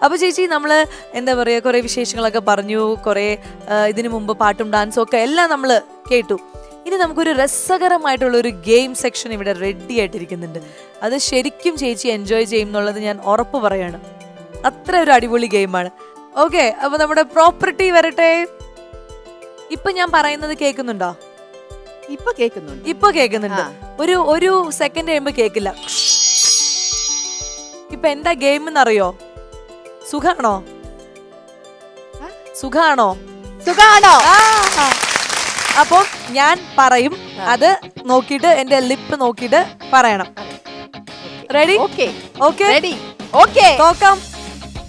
അപ്പൊ ചേച്ചി നമ്മള് എന്താ പറയാ കുറെ വിശേഷങ്ങളൊക്കെ പറഞ്ഞു, കുറെ ഇതിനു മുമ്പ് പാട്ടും ഡാൻസും ഒക്കെ എല്ലാം നമ്മള് കേട്ടു. ഇനി നമുക്കൊരു രസകരമായിട്ടുള്ള ഒരു ഗെയിം സെക്ഷൻ ഇവിടെ റെഡി ആയിട്ടിരിക്കുന്നുണ്ട്. അത് ശരിക്കും ചേച്ചി എൻജോയ് ചെയ്യും എന്നുള്ളത് ഞാൻ ഉറപ്പ് പറയാണ്. അത്ര ഒരു അടിപൊളി ഗെയിമാണ്. ഓക്കെ, അപ്പൊ നമ്മുടെ പ്രോപ്പർട്ടി വരട്ടെ. ഇപ്പൊ ഞാൻ പറയുന്നത് കേൾക്കുന്നുണ്ടോ? ഇപ്പൊ കേൾക്കുന്നുണ്ട്. ഇപ്പൊ കേൾക്കുന്നുണ്ട്. ഒരു സെക്കൻഡ് കഴിയുമ്പോ കേൾക്കില്ല. ഇപ്പൊ എന്താ ഗെയിം എന്നറിയോ? സുഖാണോ? സുഖാണോ? സുഖാണോ? അപ്പൊ ഞാൻ പറയും, അത് നോക്കിയിട്ട് എന്റെ ലിപ്പ് നോക്കിയിട്ട് പറയണം. Ready? Okay. Okay, ready. Okay. നോക്കാം.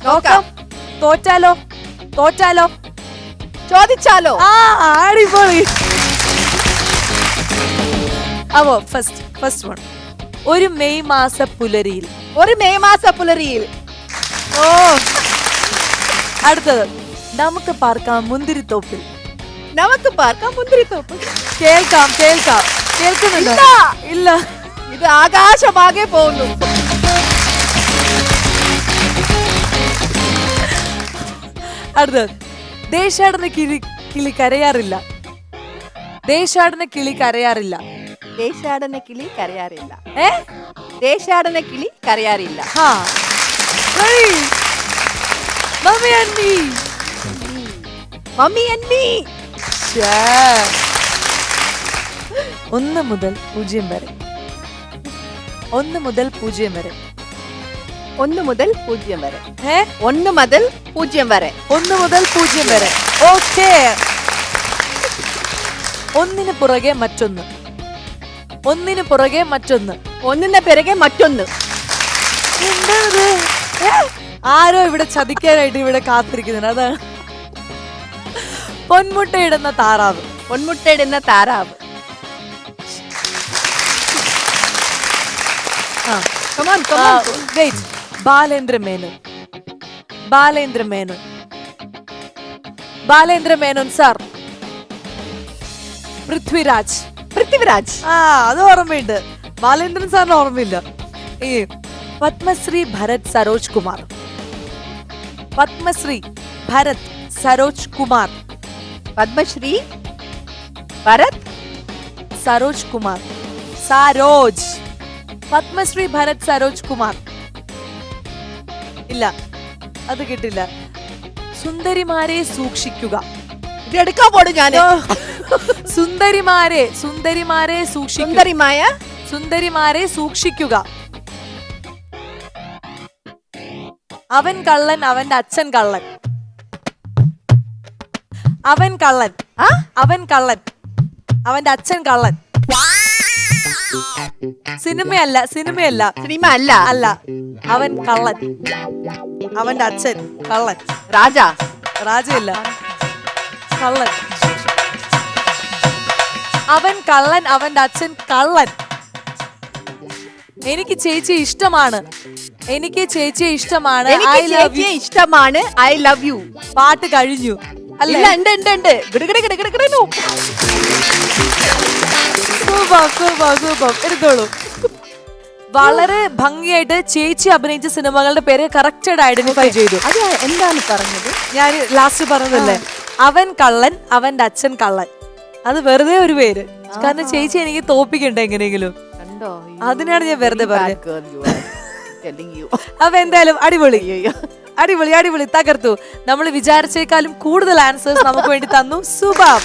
നോക്കാം. തോറ്റാലോ? തോറ്റാലോ? ചോദിച്ചാലോ? അടിപൊളി. അപ്പോ ഫസ്റ്റ് വൺ. ഒരു മെയ് മാസ പുലരിയിൽ. ഒരു മെയ് മാസ പുലരിയിൽ. ഓ, അടുത്തത്. നമുക്ക് പാർക്കാം മുന്തിരിത്തോപ്പിൽ. നമുക്ക് പാർക്കാം മുന്തിരിത്തോപ്പ്. കേൾക്കാം, കേൾക്കാം. കേൾക്കുന്നുണ്ടോ? ഇല്ല. ഇത് ആകാശമാകെ പോകുന്നു. അടുത്തത്. ദേശാടന കിളി കരയാറില്ല. ദേശാടന കിളി കരയാറില്ല. ദേശാടന കിളി കരയാറില്ല. ഏ, ദേശാടന കിളി കരയാറില്ല. Mummy and me. Mummy and me. 1 മുതൽ 0 വരെ. 1 മുതൽ 0 വരെ. 1 മുതൽ 0 വരെ. 1 മുതൽ 0 വരെ. 1 മുതൽ 0 വരെ. ഓക്കേ. ഒന്നിന് പുറകെ മറ്റൊന്ന്. ഒന്നിന് പുറകെ മറ്റൊന്ന്. ഒന്നിന്റെ പിറകെ മറ്റൊന്ന്. എന്താണത്? ആരോ ഇവിടെ ചതിക്കാനായിട്ട് ഇവിടെ കാത്തിരിക്കുന്നുണ്ട്. അതാണ് പൊന്മുട്ടയിടുന്ന താറാവ്. പൊന്മുട്ടയിടുന്ന താറാവ്. ബാലേന്ദ്ര മേനോൻ. ബാലേന്ദ്ര മേനോൻ. ബാലേന്ദ്ര മേനോൻ സാർ. പൃഥ്വിരാജ്. പൃഥ്വിരാജ്. അത് ഓർമ്മയുണ്ട്. ബാലേന്ദ്രൻ സാറിന് ഓർമ്മയില്ല. ഈ പത്മശ്രീ ഭരത് സരോജ് കുമാർ. പത്മശ്രീ ഭരത് സരോജ് കുമാർ. പത്മശ്രീ ഭരത് സരോജ് കുമാർ. സരോജ്. പത്മശ്രീ ഭരത് സരോജ് കുമാർ. ഇല്ല, അത് കിട്ടില്ല. സുന്ദരിമാരെ സൂക്ഷിക്കുക. ഇത് എടുക്കാൻ പോടും ഞാന്. സുന്ദരിമാരെ സുന്ദരിമാരെ സൂക്ഷിക്കുക. സുന്ദരിമായ സുന്ദരിമാരെ സൂക്ഷിക്കുക. അവൻ കള്ളൻ, അവന്റെ അച്ഛൻ കള്ളൻ. അവൻ കള്ളൻ. അവൻ കള്ളൻ, അവന്റെ അച്ഛൻ കള്ളൻ. സിനിമയല്ല, സിനിമയല്ല, സിനിമ അല്ല. അല്ല. അവൻ കള്ളൻ, അവന്റെ അച്ഛൻ കള്ളൻ. രാജ. രാജയില്ല, കള്ളൻ. അവൻ കള്ളൻ, അവന്റെ അച്ഛൻ കള്ളൻ. എനിക്ക് ചേച്ചിയെ ഇഷ്ടമാണ്. എനിക്ക് ചേച്ചിയെ ഇഷ്ടമാണ്. I love you. ഇഷ്ടമാണ്. I love you. പാട്ട് കഴിഞ്ഞു അല്ലേ? എടുത്തോളൂ. വളരെ ഭംഗിയായിട്ട് ചേച്ചി അഭിനയിച്ച സിനിമകളുടെ പേര് കറക്റ്റഡ് ഐഡന്റിഫൈ ചെയ്തു. അത് എന്താണ് പറഞ്ഞത്? ഞാൻ ലാസ്റ്റ് പറഞ്ഞതല്ലേ, അവൻ കള്ളൻ, അവന്റെ അച്ഛൻ കള്ളൻ. അത് വെറുതെ ഒരു പേര്. കാരണം ചേച്ചി എനിക്ക് തോപ്പിക്കണ്ട എങ്ങനെയെങ്കിലും. അതിനാണ് ഞാൻ വെറുതെ പറഞ്ഞത്. അപ്പൊ എന്തായാലും അടിപൊളി, അടിപൊളി, അടിപൊളി, തകർത്തു. നമ്മൾ വിചാരിച്ചേക്കാളും കൂടുതൽ ആൻസേഴ്സ് നമുക്ക് വേണ്ടി തന്നു. സൂപ്പർ.